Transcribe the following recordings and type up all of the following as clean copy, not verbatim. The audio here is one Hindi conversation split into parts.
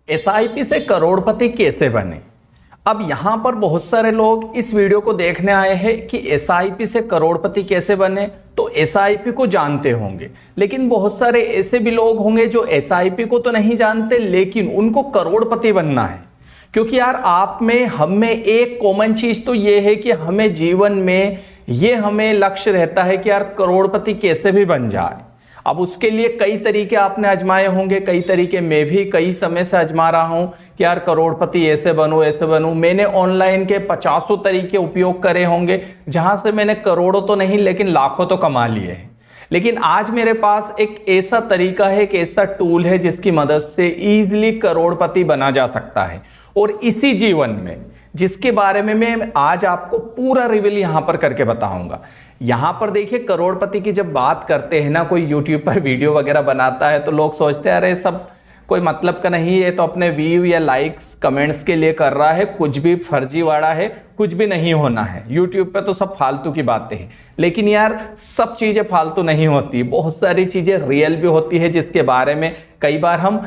एसआईपी से करोड़पति कैसे बने। अब यहां पर बहुत सारे लोग इस वीडियो को देखने आए हैं कि एसआईपी से करोड़पति कैसे बने, तो एसआईपी को जानते होंगे, लेकिन बहुत सारे ऐसे भी लोग होंगे जो एसआईपी को तो नहीं जानते लेकिन उनको करोड़पति बनना है। क्योंकि यार आप में हम में एक कॉमन चीज तो ये है कि हमें जीवन में ये हमें लक्ष्य रहता है कि यार करोड़पति कैसे भी बन जाए। अब उसके लिए कई तरीके आपने आजमाए होंगे, कई तरीके मैं भी कई समय से आजमा रहा हूं कि यार करोड़पति ऐसे बनूं। मैंने ऑनलाइन के 50 तरीके उपयोग करे होंगे जहां से मैंने करोड़ों तो नहीं लेकिन लाखों तो कमा लिए हैं। लेकिन आज मेरे पास एक ऐसा तरीका है, एक ऐसा टूल है जिसकी मदद से इजीली करोड़पति बना जा सकता है। और इसी जीवन में जिसके बारे में मैं आज आपको पूरा रिवील यहां पर करके बताऊंगा। यहां पर देखिए, करोड़पति की जब बात करते हैं ना, कोई यूट्यूब पर वीडियो वगैरह बनाता है तो लोग सोचते हैं अरे सब कोई मतलब का नहीं है, तो अपने व्यू या लाइक्स कमेंट्स के लिए कर रहा है, कुछ भी फर्जीवाड़ा है, कुछ भी नहीं होना है। यूट्यूब पे तो सब फालतू की बातें हैं, लेकिन यार सब चीजें फालतू नहीं होती, बहुत सारी चीजें रियल भी होती है जिसके बारे में कई बार हम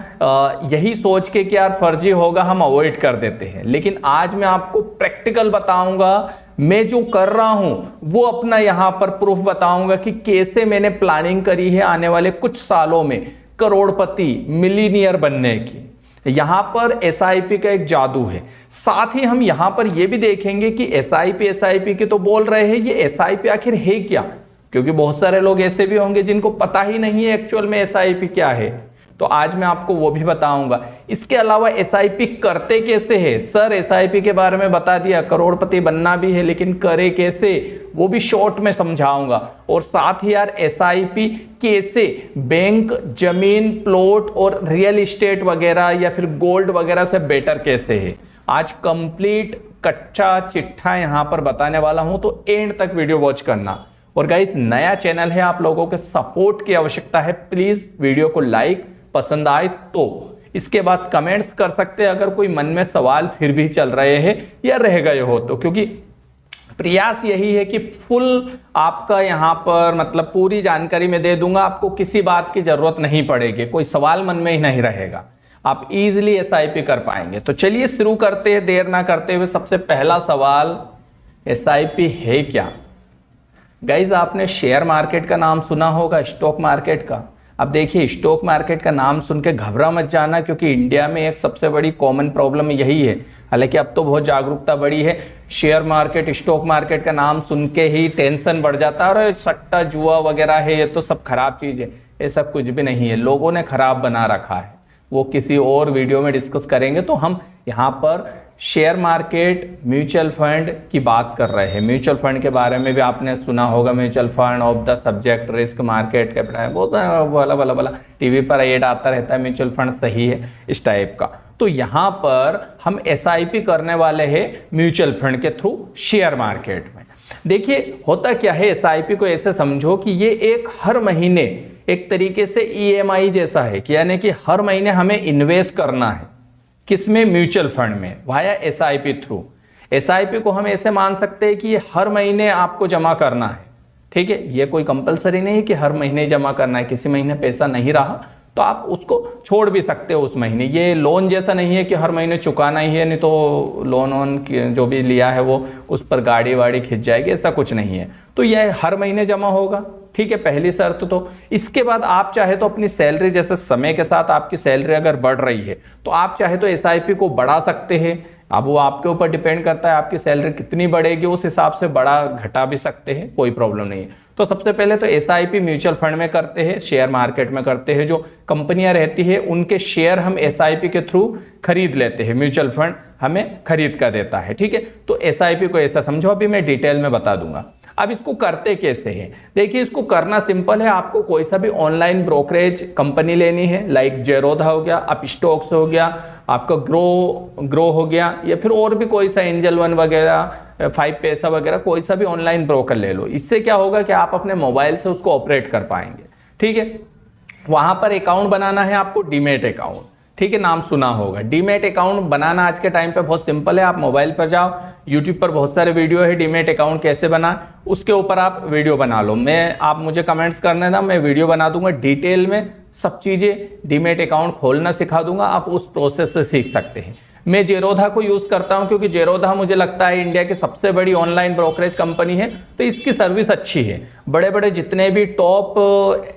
यही सोच के कि यार फर्जी होगा हम अवॉइड कर देते हैं। लेकिन आज मैं आपको प्रैक्टिकल बताऊंगा, मैं जो कर रहा हूं वो अपना यहां पर प्रूफ बताऊंगा कि कैसे मैंने प्लानिंग करी है आने वाले कुछ सालों में करोड़पति मिलीनियर बनने की। यहां पर एसआईपी का एक जादू है। साथ ही हम यहां पर यह भी देखेंगे कि एसआईपी के तो बोल रहे हैं, ये एसआईपी आखिर है क्या, क्योंकि बहुत सारे लोग ऐसे भी होंगे जिनको पता ही नहीं है एक्चुअल में एसआईपी क्या है। तो आज मैं आपको वो भी बताऊंगा। इसके अलावा एसआईपी करते कैसे है। सर एसआईपी के बारे में बता दिया, करोड़पति बनना भी है लेकिन करे कैसे वो भी शॉर्ट में समझाऊंगा। और साथ ही यार एसआईपी कैसे बैंक, जमीन, प्लॉट और रियल एस्टेट वगैरह या फिर गोल्ड वगैरह से बेटर कैसे है, आज कंप्लीट कच्चा चिट्ठा यहां पर बताने वाला हूं। तो एंड तक वीडियो वॉच करना। और गाइस, नया चैनल है, आप लोगों के सपोर्ट की आवश्यकता है। प्लीज वीडियो को लाइक, पसंद आए तो इसके बाद कमेंट्स कर सकते हैं अगर कोई मन में सवाल फिर भी चल रहे हैं या रह गए हो तो, क्योंकि प्रयास यही है कि फुल आपका यहां पर मतलब पूरी जानकारी मैं दे दूंगा, आपको किसी बात की जरूरत नहीं पड़ेगी, कोई सवाल मन में ही नहीं रहेगा, आप इजीली एसआईपी कर पाएंगे। तो चलिए शुरू करते हैं देर ना करते हुए। सबसे पहला सवाल, एसआईपी है क्या। गाइज आपने शेयर मार्केट का नाम सुना होगा, स्टॉक मार्केट का। अब देखिए, स्टॉक मार्केट का नाम सुन के घबरा मत जाना, क्योंकि इंडिया में एक सबसे बड़ी कॉमन प्रॉब्लम यही है। हालांकि अब तो बहुत जागरूकता बढ़ी है, शेयर मार्केट, स्टॉक मार्केट का नाम सुन के ही टेंशन बढ़ जाता है और सट्टा जुआ वगैरह है, ये तो सब खराब चीज है। ये सब कुछ भी नहीं है, लोगों ने खराब बना रखा है, वो किसी और वीडियो में डिस्कस करेंगे। तो हम यहाँ पर शेयर मार्केट, म्यूचुअल फंड की बात कर रहे हैं। म्यूचुअल फंड के बारे में भी आपने सुना होगा, mutual fund of the subject risk market के बहुत वाला टीवी पर ऐड आता रहता है, म्यूचुअल फंड सही है इस टाइप का। तो यहाँ पर हम एसआईपी करने वाले हैं म्यूचुअल फंड के थ्रू शेयर मार्केट में। देखिए होता क्या है, एसआईपी को ऐसे समझो कि ये एक हर महीने एक तरीके से ईएमआई जैसा है, कि यानी कि हर महीने हमें इन्वेस्ट करना है किसमें, म्यूचुअल फंड में, वाया एसआईपी थ्रू। एसआईपी को हम ऐसे मान सकते हैं कि ये हर महीने आपको जमा करना है, ठीक है। ये कोई कंपलसरी नहीं है कि हर महीने जमा करना है, किसी महीने पैसा नहीं रहा तो आप उसको छोड़ भी सकते हो उस महीने। ये लोन जैसा नहीं है कि हर महीने चुकाना ही है, नहीं तो लोन वोन जो भी लिया है वो उस पर गाड़ी वाड़ी खिंच जाएगी, ऐसा कुछ नहीं है। तो यह हर महीने जमा होगा, ठीक है, पहली शर्त। तो इसके बाद आप चाहे तो अपनी सैलरी, जैसे समय के साथ आपकी सैलरी अगर बढ़ रही है तो आप चाहे तो एसआईपी को बढ़ा सकते हैं। अब वो आपके ऊपर डिपेंड करता है आपकी सैलरी कितनी बढ़ेगी, उस हिसाब से बढ़ा घटा भी सकते हैं, कोई प्रॉब्लम नहीं है। तो सबसे पहले तो एसआईपी म्यूचुअल फंड में करते हैं, शेयर मार्केट में करते हैं। जो कंपनियां रहती है उनके शेयर हम एसआईपी के थ्रू खरीद लेते हैं, म्यूचुअल फंड हमें खरीद कर देता है, ठीक है। तो एसआईपी को ऐसा समझो, अभी मैं डिटेल में बता दूंगा। अब इसको करते कैसे हैं, देखिए इसको करना सिंपल है। आपको कोई सा भी ऑनलाइन ब्रोकरेज कंपनी लेनी है, लाइक जेरोधा हो गया, अपस्टॉक्स हो गया, आपका ग्रो हो गया, या फिर और भी कोई सा एंजल वन वगैरह, 5 पैसा वगैरह, कोई सा भी ऑनलाइन ब्रोकर ले लो। इससे क्या होगा कि आप अपने मोबाइल से उसको ऑपरेट कर पाएंगे, ठीक है। वहां पर अकाउंट बनाना है आपको, डीमेट अकाउंट, ठीक है, नाम सुना होगा। डीमेट अकाउंट बनाना आज के टाइम पे बहुत सिंपल है। आप मोबाइल पर जाओ, यूट्यूब पर बहुत सारे वीडियो है डीमेट अकाउंट कैसे बना, उसके ऊपर आप वीडियो बना लो। आप मुझे कमेंट्स करने ना, मैं वीडियो बना दूंगा डिटेल में, सब चीज़ें डीमेट अकाउंट खोलना सिखा दूंगा, आप उस प्रोसेस से सीख सकते हैं। मैं जेरोधा को यूज़ करता हूं क्योंकि जेरोधा मुझे लगता है इंडिया की सबसे बड़ी ऑनलाइन ब्रोकरेज कंपनी है, तो इसकी सर्विस अच्छी है। बड़े बड़े जितने भी टॉप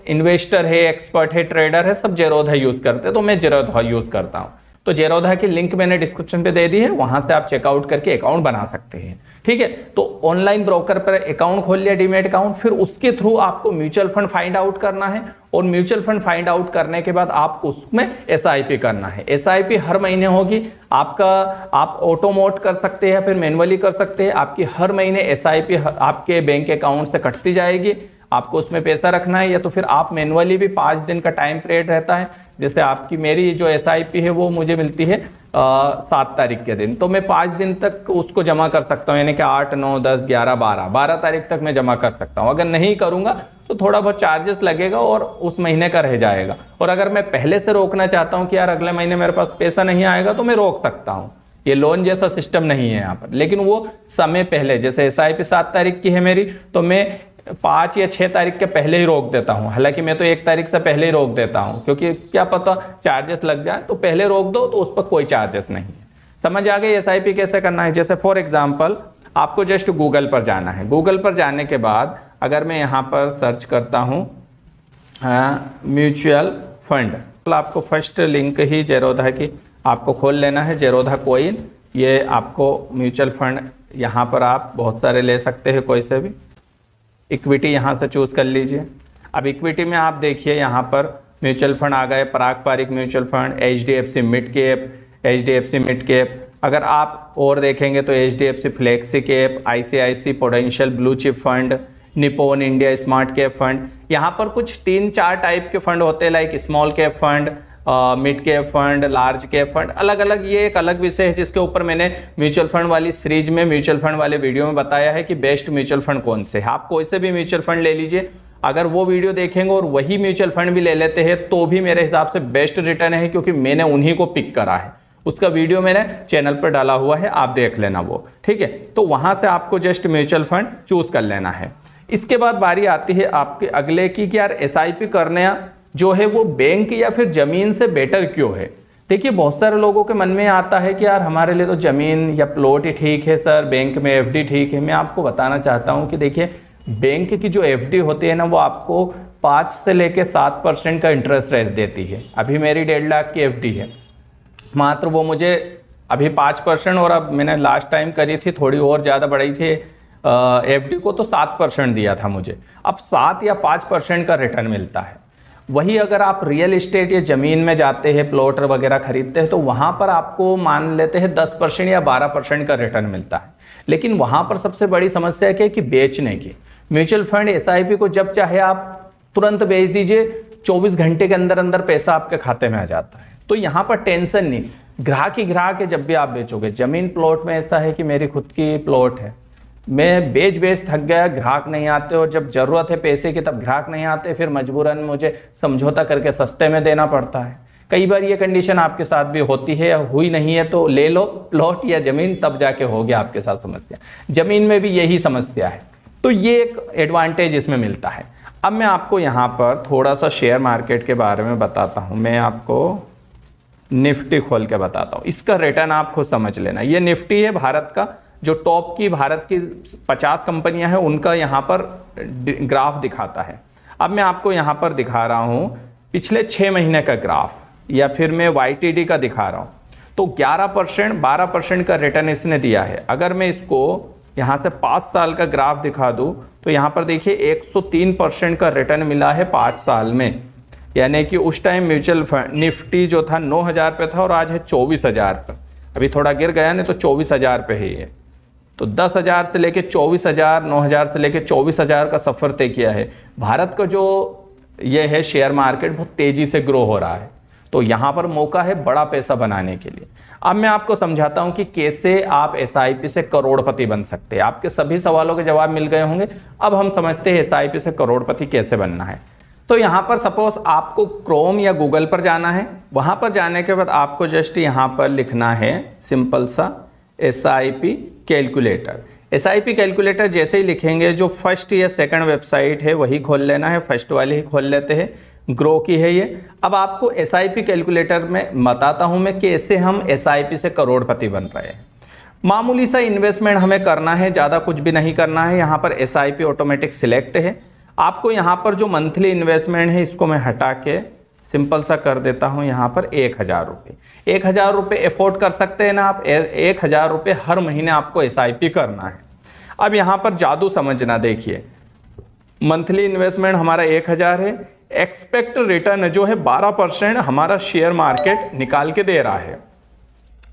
इन्वेस्टर है, एक्सपर्ट है, ट्रेडर है, सब जेरोधा यूज़ करते हैं, तो मैं जेरोधा यूज़ करता हूँ। तो जेरोधा की लिंक मैंने डिस्क्रिप्शन पे दे दी है, वहां से आप चेकआउट करके अकाउंट बना सकते हैं। ठीक है, तो ऑनलाइन ब्रोकर पर अकाउंट खोल लिया, डीमेट अकाउंट, फिर उसके थ्रू आपको म्यूचुअल फंड फाइंड आउट करना है, और म्यूचुअल फंड फाइंड आउट करने के बाद आपको उसमें एसआईपी करना है। एसआईपी हर महीने होगी आपका, आप ऑटोमोट कर सकते हैं, फिर मैनुअली कर सकते हैं। आपकी हर महीने एसआईपी आपके बैंक अकाउंट से कटती जाएगी, आपको उसमें पैसा रखना है, या तो फिर आप मैनुअली भी 5 दिन का टाइम पीरियड रहता है। जैसे आपकी मेरी जो एसआईपी है वो मुझे मिलती है 7 तारीख के दिन, तो मैं 5 दिन तक उसको जमा कर सकता हूँ, यानी कि 8, 9, 10, 11, 12 तारीख तक मैं जमा कर सकता हूँ। अगर नहीं करूँगा तो थोड़ा बहुत चार्जेस लगेगा और उस महीने का रह जाएगा। और अगर मैं पहले से रोकना चाहता हूँ कि यार अगले महीने मेरे पास पैसा नहीं आएगा, तो मैं रोक सकता हूँ। ये लोन जैसा सिस्टम नहीं है यहाँ पर, लेकिन वो समय पहले, जैसे एसआईपी 7 तारीख की है मेरी, तो मैं 5 या 6 तारीख के पहले ही रोक देता हूं। हालांकि मैं तो 1 तारीख से पहले ही रोक देता हूं, क्योंकि क्या पता चार्जेस लग जाए, तो पहले रोक दो तो उस पर कोई चार्जेस नहीं है। समझ आ गई एसआईपी कैसे करना है। जैसे फॉर एग्जांपल आपको जस्ट गूगल पर जाना है। गूगल पर जाने के बाद अगर मैं यहाँ पर सर्च करता हूँ म्यूचुअल फंड, तो आपको फर्स्ट लिंक ही जेरोधा की आपको खोल लेना है, जेरोधा कॉइन। ये आपको म्यूचुअल फंड यहाँ पर आप बहुत सारे ले सकते हैं, कोई से भी। इक्विटी यहाँ से चूज कर लीजिए। अब इक्विटी में आप देखिए यहाँ पर म्यूचुअल फंड आ गए, पारंपरिक mutual fund, HDFC mid cap, HDFC mid cap. अगर आप और देखेंगे तो HDFC flexi cap, ICICI potential blue chip fund, Nippon India smart cap fund. यहाँ पर कुछ 3-4 टाइप के फंड होते हैं, like small cap fund, mid cap fund, large cap fund, अलग अलग। ये एक अलग विषय है जिसके ऊपर मैंने म्यूचुअल फंड वाली सीरीज में, म्यूचुअल फंड वाले वीडियो में बताया है कि बेस्ट म्यूचुअल फंड कौन से है। आप कोई से भी म्यूचुअल फंड ले लीजिए, अगर वो वीडियो देखेंगे और वही म्यूचुअल फंड भी ले लेते हैं तो भी मेरे हिसाब से बेस्ट रिटर्न है, क्योंकि मैंने उन्हीं को पिक करा है। उसका वीडियो मैंने चैनल पर डाला हुआ है, आप देख लेना वो। ठीक है, तो वहां से आपको जस्ट म्यूचुअल फंड चूज कर लेना है। इसके बाद बारी आती है आपके अगले की कि यार एसआईपी करने जो है वो बैंक या फिर जमीन से बेटर क्यों है। देखिए, बहुत सारे लोगों के मन में आता है कि यार हमारे लिए तो जमीन या प्लॉट ही ठीक है सर, बैंक में एफडी ठीक है। मैं आपको बताना चाहता हूं कि देखिए, बैंक की जो एफडी होती है ना, वो आपको 5 से लेके 7% का इंटरेस्ट रेट देती है। अभी मेरी 1.5 लाख की एफडी है, मात्र वो मुझे अभी 5%, और अब मैंने लास्ट टाइम करी थी थोड़ी और ज़्यादा बढ़ाई थी एफडी को, तो 7% दिया था मुझे। अब 7 या 5% का रिटर्न मिलता है। वही अगर आप रियल एस्टेट या ज़मीन में जाते हैं, प्लॉट वगैरह खरीदते हैं, तो वहाँ पर आपको मान लेते हैं 10% या 12% का रिटर्न मिलता है। लेकिन वहाँ पर सबसे बड़ी समस्या क्या है कि बेचने की। म्यूचुअल फंड एसआईपी को जब चाहे आप तुरंत बेच दीजिए, 24 घंटे के अंदर अंदर पैसा आपके खाते में आ जाता है। तो यहाँ पर टेंशन नहीं, ग्राहक ही ग्राहक है जब भी आप बेचोगे। जमीन प्लॉट में ऐसा है कि मेरी खुद की प्लॉट है, मैं बेच थक गया, ग्राहक नहीं आते, और जब जरूरत है पैसे की तब ग्राहक नहीं आते, फिर मजबूरन मुझे समझौता करके सस्ते में देना पड़ता है। कई बार ये कंडीशन आपके साथ भी होती है, हुई नहीं है तो ले लो प्लॉट या जमीन, तब जाके हो गया आपके साथ समस्या। जमीन में भी यही समस्या है, तो ये एक एडवांटेज इसमें मिलता है। अब मैं आपको यहाँ पर थोड़ा सा शेयर मार्केट के बारे में बताता हूँ। मैं आपको निफ्टी खोल के बताता हूँ, इसका रिटर्न आप खुद समझ लेना। ये निफ्टी है भारत का, जो टॉप की भारत की 50 कंपनियां हैं उनका यहाँ पर ग्राफ दिखाता है। अब मैं आपको यहाँ पर दिखा रहा हूँ पिछले 6 महीने का ग्राफ, या फिर मैं YTD का दिखा रहा हूँ। तो 11%, 12% का रिटर्न इसने दिया है। अगर मैं इसको यहाँ से 5 साल का ग्राफ दिखा दूँ तो यहाँ पर देखिए 103% का रिटर्न मिला है 5 साल में। यानी कि उस टाइम म्यूचुअल फंड निफ्टी जो था 9,000 पे था और आज है 24,000 पे। अभी थोड़ा गिर गया नहीं तो 24,000 पे ही है। तो 10,000 से लेके 24,000, 9,000 से लेके 24,000 का सफर तय किया है। भारत का जो ये है शेयर मार्केट बहुत तेजी से ग्रो हो रहा है, तो यहाँ पर मौका है बड़ा पैसा बनाने के लिए। अब मैं आपको समझाता हूँ कि कैसे आप एसआईपी से करोड़पति बन सकते हैं। आपके सभी सवालों के जवाब मिल गए होंगे। अब हम समझते हैं एसआईपी से करोड़पति कैसे बनना है। तो यहाँ पर सपोज आपको क्रोम या गूगल पर जाना है। वहाँ पर जाने के बाद आपको जस्ट यहाँ पर लिखना है सिंपल सा एसआईपी कैलकुलेटर। एसआईपी कैलकुलेटर जैसे ही लिखेंगे, जो फर्स्ट या सेकंड वेबसाइट है वही खोल लेना है, फर्स्ट वाली ही खोल लेते हैं। ग्रो की है ये। अब आपको एसआईपी कैलकुलेटर में बताता हूं मैं कैसे हम एसआईपी से करोड़पति बन रहे हैं। मामूली सा इन्वेस्टमेंट हमें करना है, ज़्यादा कुछ भी नहीं करना है। यहाँ पर एसआईपी ऑटोमेटिक सिलेक्ट है। आपको यहाँ पर जो मंथली इन्वेस्टमेंट है इसको मैं हटा के सिंपल सा कर देता हूँ यहाँ पर 1000 रुपये। 1000 रुपये एफोर्ड कर सकते हैं ना आप? 1000 रुपये हर महीने आपको एसआईपी करना है। अब यहाँ पर जादू समझना, देखिए मंथली इन्वेस्टमेंट हमारा 1000 है, एक्सपेक्ट रिटर्न जो है 12% हमारा शेयर मार्केट निकाल के दे रहा है।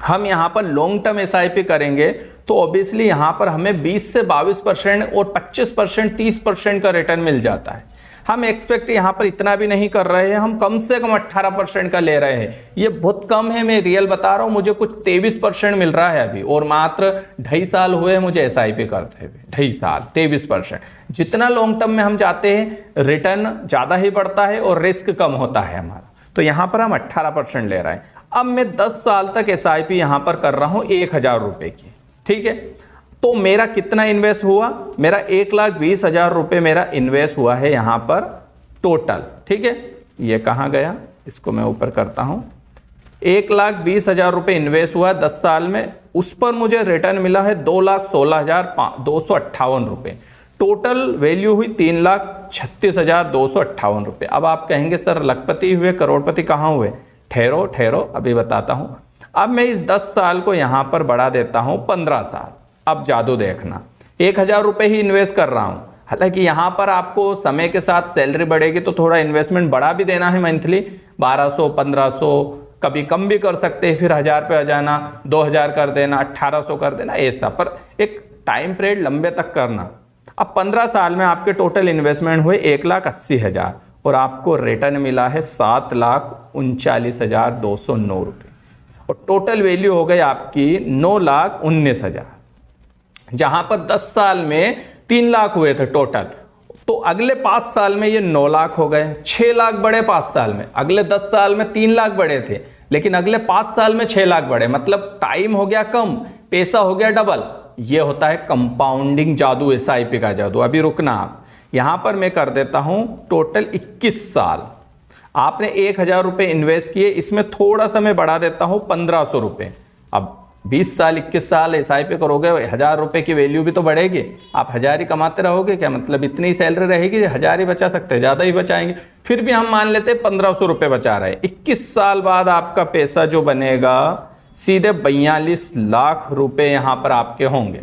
हम यहाँ पर लॉन्ग टर्म एसआईपी करेंगे तो ऑब्वियसली यहाँ पर हमें 20 से 22% और 25% 30% का रिटर्न मिल जाता है। हम एक्सपेक्ट यहाँ पर इतना भी नहीं कर रहे हैं, हम कम से कम 18% का ले रहे हैं। ये बहुत कम है, मैं रियल बता रहा हूँ। मुझे कुछ 23% मिल रहा है अभी, और मात्र 2.5 साल हुए मुझे एसआईपी करते हुए। 2.5 साल 23%। जितना लॉन्ग टर्म में हम जाते हैं रिटर्न ज़्यादा ही बढ़ता है और रिस्क कम होता है हमारा। तो यहाँ पर हम 18% ले रहे हैं। अब मैं 10 साल तक एसआईपी यहाँ पर कर रहा हूँ 1000 रुपये की, ठीक है। तो मेरा कितना इन्वेस्ट हुआ? मेरा 1,20,000 रुपये मेरा इन्वेस्ट हुआ है यहाँ पर टोटल, ठीक है। ये कहाँ गया? इसको मैं ऊपर करता हूँ। 1,20,000 रुपये इन्वेस्ट हुआ 10 साल में, उस पर मुझे रिटर्न मिला है 2,16,258 रुपये। टोटल वैल्यू हुई 3,36,258 रुपये। अब आप कहेंगे सर लखपति हुए, करोड़पति कहाँ हुए? ठहरो ठहरो, अभी बताता हूं। अब मैं इस 10 साल को यहां पर बढ़ा देता हूं 15 साल। अब जादू देखना, 1000 रुपये ही इन्वेस्ट कर रहा हूं। हालांकि यहां पर आपको समय के साथ सैलरी बढ़ेगी तो थोड़ा इन्वेस्टमेंट बढ़ा भी देना है मंथली, 1200 1500, कभी कम भी कर सकते हैं, फिर 1000 पे आ जाना, 2000 कर देना, 1800 कर देना, ऐसा। पर एक टाइम पीरियड लंबे तक करना। अब 15 साल में आपके टोटल इन्वेस्टमेंट हुए 1,80,000 और आपको रिटर्न मिला है 7,39,209 रुपये, और टोटल वैल्यू हो गई आपकी 9,19,000। जहां पर 10 साल में 3 लाख हुए थे टोटल, तो अगले 5 साल में ये 9 लाख हो गए। 6 लाख बढ़े 5 साल में। अगले 10 साल में 3 लाख बढ़े थे, लेकिन अगले 5 साल में 6 लाख बढ़े। मतलब टाइम हो गया कम, पैसा हो गया डबल। ये होता है कंपाउंडिंग जादू, एसआईपी का जादू। अभी रुकना आप, यहां पर मैं कर देता हूं टोटल 21 साल। आपने 1000 रुपये इन्वेस्ट किए, इसमें थोड़ा सा मैं बढ़ा देता हूं 1500 रुपये। अब 20 साल 21 साल एसआईपी करोगे, 1000 रुपये की वैल्यू भी तो बढ़ेगी। आप 1000 ही कमाते रहोगे क्या? मतलब इतनी सैलरी रहेगी, 1000 ही बचा सकते हैं, ज़्यादा ही बचाएंगे। फिर भी हम मान लेते 1500 रुपये बचा रहे हैं। 21 साल बाद आपका पैसा जो बनेगा सीधे 42 लाख रुपए यहां पर आपके होंगे,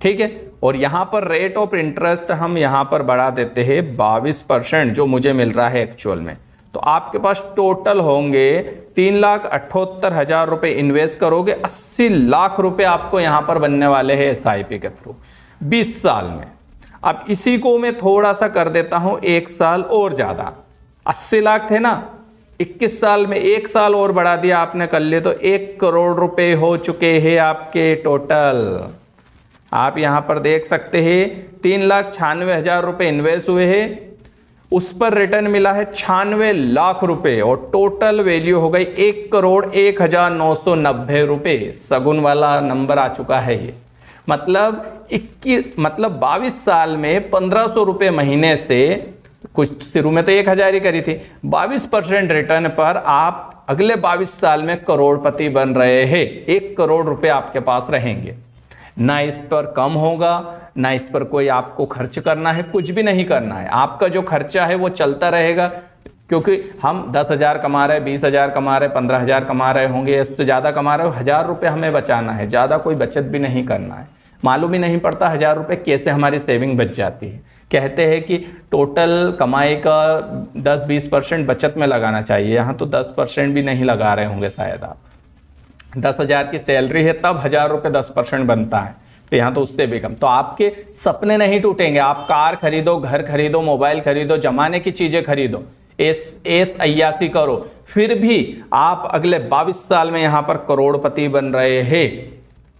ठीक है। और यहां पर रेट ऑफ इंटरेस्ट हम यहां पर बढ़ा देते हैं 22%, जो मुझे मिल रहा है एक्चुअल में। तो आपके पास टोटल होंगे 3,78,000 रुपए। इन्वेस्ट करोगे 80 लाख रुपए आपको यहां पर बनने वाले हैं एसआईपी के थ्रू 20 साल में। अब इसी को मैं थोड़ा सा कर देता हूं 1 साल और ज्यादा। 80 लाख थे ना, 21 साल में 1 साल और बढ़ा दिया आपने, कर लिए तो 1 करोड़ रुपए हो चुके हैं आपके टोटल। आप यहां पर देख सकते हैं 3,96,000 रुपए इन्वेस्ट हुए हैं, उस पर रिटर्न मिला है 96 लाख रुपए, और टोटल वैल्यू हो गई 1,01,990 रुपए। सगुन वाला नंबर आ चुका है ये। मतलब 22 साल में 1500 रुपए महीने से, कुछ शुरू में तो 1000 ही करी थी, 22% रिटर्न पर आप अगले 22 साल में करोड़पति बन रहे हैं। 1 करोड़ रुपए आपके पास रहेंगे। ना इस पर कम होगा, ना इस पर कोई आपको खर्च करना है, कुछ भी नहीं करना है। आपका जो खर्चा है वो चलता रहेगा, क्योंकि हम 10,000 कमा रहे, 20,000 कमा रहे, 15,000 कमा रहे होंगे, उससे ज़्यादा कमा रहे हो, 1000 रुपये हमें बचाना है। ज़्यादा कोई बचत भी नहीं करना है। मालूम ही नहीं पड़ता 1000 रुपये कैसे हमारी सेविंग बच जाती है। कहते हैं कि टोटल कमाई का 10-20% बचत में लगाना चाहिए। यहाँ तो 10% भी नहीं लगा रहे होंगे शायद आप। 10,000 की सैलरी है तब 1000 रुपये 10% बनता है, तो यहाँ तो उससे भी कम। तो आपके सपने नहीं टूटेंगे। आप कार खरीदो, घर खरीदो, मोबाइल खरीदो, जमाने की चीजें खरीदो, ऐस अय्यासी करो, फिर भी आप अगले 22 साल में यहाँ पर करोड़पति बन रहे हैं।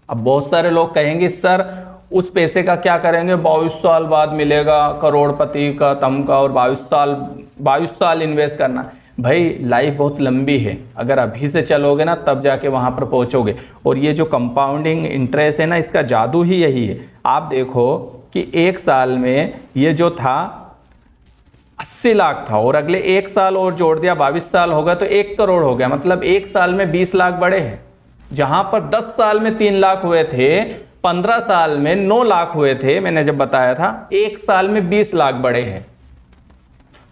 अब बहुत सारे लोग कहेंगे सर उस पैसे का क्या करेंगे, 22 साल बाद मिलेगा करोड़पति का तमगा, और 22 साल इन्वेस्ट करना। भाई लाइफ बहुत लंबी है, अगर अभी से चलोगे ना तब जाके वहां पर पहुंचोगे। और ये जो कंपाउंडिंग इंटरेस्ट है ना, इसका जादू ही यही है। आप देखो कि 1 साल में ये जो था 80 लाख था और अगले 1 साल और जोड़ दिया, 22 साल हो गया तो 1 करोड़ हो गया। मतलब 1 साल में 20 लाख बढ़े हैं। जहां पर 10 साल में 3 लाख हुए थे, 15 साल में 9 लाख हुए थे, मैंने जब बताया था, 1 साल में 20 लाख बढ़े हैं।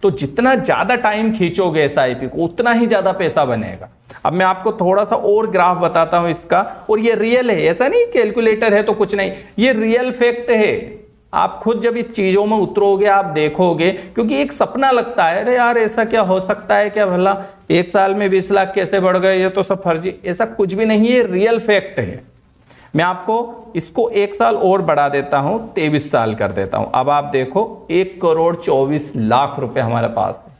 तो जितना ज्यादा टाइम खींचोगे एसआईपी को उतना ही ज्यादा पैसा बनेगा। अब मैं आपको थोड़ा सा और ग्राफ बताता हूं इसका, और ये रियल है, ऐसा नहीं कैलकुलेटर है तो कुछ नहीं, ये रियल फैक्ट है। आप खुद जब इस चीजों में उतरोगे आप देखोगे, क्योंकि एक सपना लगता है, अरे यार ऐसा क्या हो सकता है क्या भला, 1 साल में 20 लाख कैसे बढ़ गए, ये तो सब फर्जी। ऐसा कुछ भी नहीं है, रियल फैक्ट है। मैं आपको इसको 1 साल और बढ़ा देता हूं, 23 साल कर देता हूं। अब आप देखो 1 करोड़ 24 लाख रुपए हमारे पास है।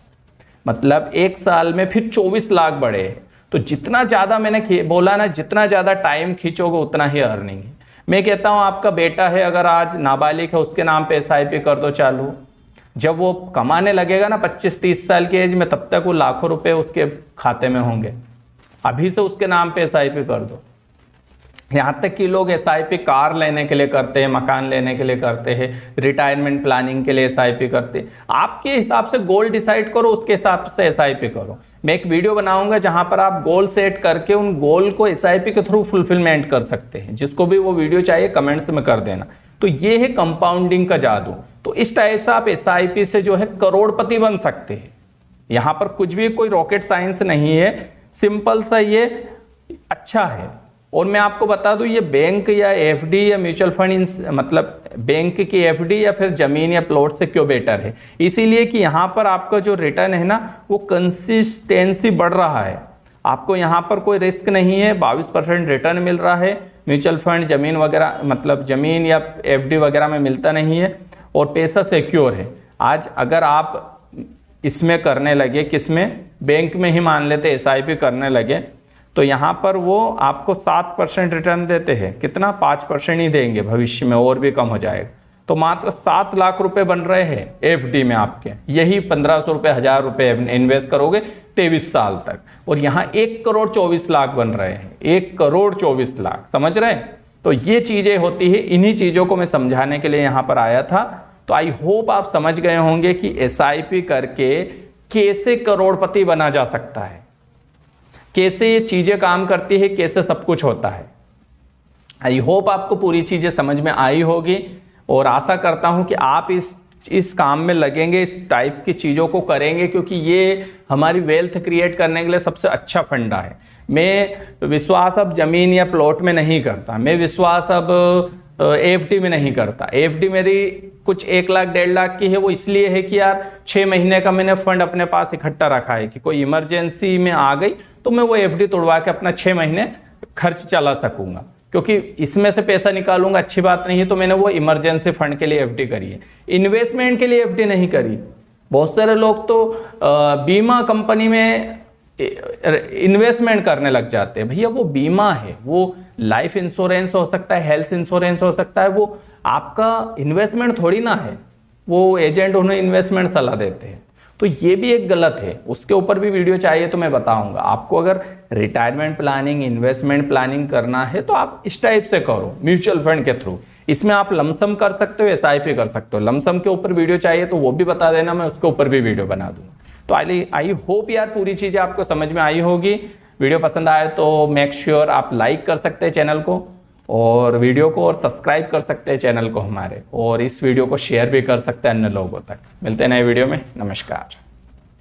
मतलब 1 साल में फिर 24 लाख बढ़े। तो जितना ज्यादा मैंने बोला ना, जितना ज्यादा टाइम खींचोगे उतना ही अर्निंग है। मैं कहता हूं आपका बेटा है, अगर आज नाबालिग है, उसके नाम पे एसआईपी कर दो चालू। जब वो कमाने लगेगा ना 25-30 साल की एज में, तब तक वो लाखों रुपए उसके खाते में होंगे। अभी से उसके नाम पे एसआईपी कर दो। यहां तक कि लोग एसआईपी कार लेने के लिए करते हैं, मकान लेने के लिए करते हैं, रिटायरमेंट प्लानिंग के लिए एसआईपी करते हैं। आपके हिसाब से गोल डिसाइड करो, उसके हिसाब से एसआईपी करो। मैं एक वीडियो बनाऊंगा जहां पर आप गोल सेट करके उन गोल को एसआईपी के थ्रू फुलफिलमेंट कर सकते हैं। जिसको भी वो वीडियो चाहिए कमेंट्स में कर देना। तो ये है कंपाउंडिंग का जादू। तो इस टाइप से आप एसआईपी से जो है करोड़पति बन सकते हैं। यहां पर कुछ भी कोई रॉकेट साइंस नहीं है, सिंपल सा ये अच्छा है। और मैं आपको बता दूं, ये बैंक या एफडी या म्यूचुअल फंड, मतलब बैंक की एफडी या फिर जमीन या प्लॉट से क्यों बेटर है, इसीलिए कि यहां पर आपका जो रिटर्न है ना, वो कंसिस्टेंसी बढ़ रहा है। आपको यहां पर कोई रिस्क नहीं है, 22% रिटर्न मिल रहा है। म्यूचुअल फंड, जमीन वगैरह, मतलब जमीन या एफडी वगैरह में मिलता नहीं है, और पैसा सिक्योर है। आज अगर आप इसमें करने लगे, किसमें, बैंक में ही मान लेते एसआईपी करने लगे, तो यहां पर वो आपको 7% रिटर्न देते हैं। कितना, 5% ही देंगे, भविष्य में और भी कम हो जाएगा। तो मात्र 7 लाख रुपए बन रहे हैं एफडी में आपके। यही 1500 रुपए, 1000 रुपए इन्वेस्ट करोगे 23 साल तक, और यहां 1 करोड़ 24 लाख बन रहे हैं। 1 करोड़ 24 लाख, समझ रहे हैं। तो ये चीजें होती है, इन्हीं चीजों को मैं समझाने के लिए यहां पर आया था। तो आई होप आप समझ गए होंगे कि एसआईपी करके कैसे करोड़पति बना जा सकता है, कैसे ये चीजें काम करती है, कैसे सब कुछ होता है। आई होप आपको पूरी चीजें समझ में आई होगी, और आशा करता हूं कि आप इस काम में लगेंगे, इस टाइप की चीजों को करेंगे, क्योंकि ये हमारी वेल्थ क्रिएट करने के लिए सबसे अच्छा फंडा है। मैं विश्वास अब जमीन या प्लॉट में नहीं करता, मैं विश्वास अब एफडी में नहीं करता। एफडी मेरी कुछ 1 लाख 1.5 लाख की है, वो इसलिए है कि यार 6 महीने का मैंने फंड अपने पास इकट्ठा रखा है कि कोई इमरजेंसी में आ गई तो मैं वो एफडी तोड़वा के अपना 6 महीने खर्च चला सकूंगा। क्योंकि इसमें से पैसा निकालूंगा अच्छी बात नहीं है, तो मैंने वो इमरजेंसी फंड के लिए एफडी करी है, इन्वेस्टमेंट के लिए एफडी नहीं करी। बहुत सारे लोग तो बीमा कंपनी में इन्वेस्टमेंट करने लग जाते हैं। भैया वो बीमा है, वो लाइफ इंश्योरेंस हो सकता है, हेल्थ इंश्योरेंस हो सकता है, वो आपका इन्वेस्टमेंट थोड़ी ना है। वो एजेंट उन्हें इन्वेस्टमेंट सलाह देते हैं। तो ये भी एक गलत है, उसके ऊपर भी वीडियो चाहिए तो मैं बताऊंगा आपको। अगर रिटायरमेंट प्लानिंग, इन्वेस्टमेंट प्लानिंग करना है तो आप इस टाइप से करो, म्यूचुअल फंड के थ्रू। इसमें आप लमसम कर सकते हो, एसआईपी कर सकते हो। लमसम के ऊपर वीडियो चाहिए तो वो भी बता देना, मैं उसके ऊपर भी वीडियो बना दूंगा। तो आई होप यार पूरी चीजें आपको समझ में आई होगी। वीडियो पसंद आए तो मेक श्योर आप लाइक कर सकते हैं चैनल को, और वीडियो को, और सब्सक्राइब कर सकते हैं चैनल को हमारे, और इस वीडियो को शेयर भी कर सकते हैं अन्य लोगों तक। मिलते हैं नए वीडियो में, नमस्कार।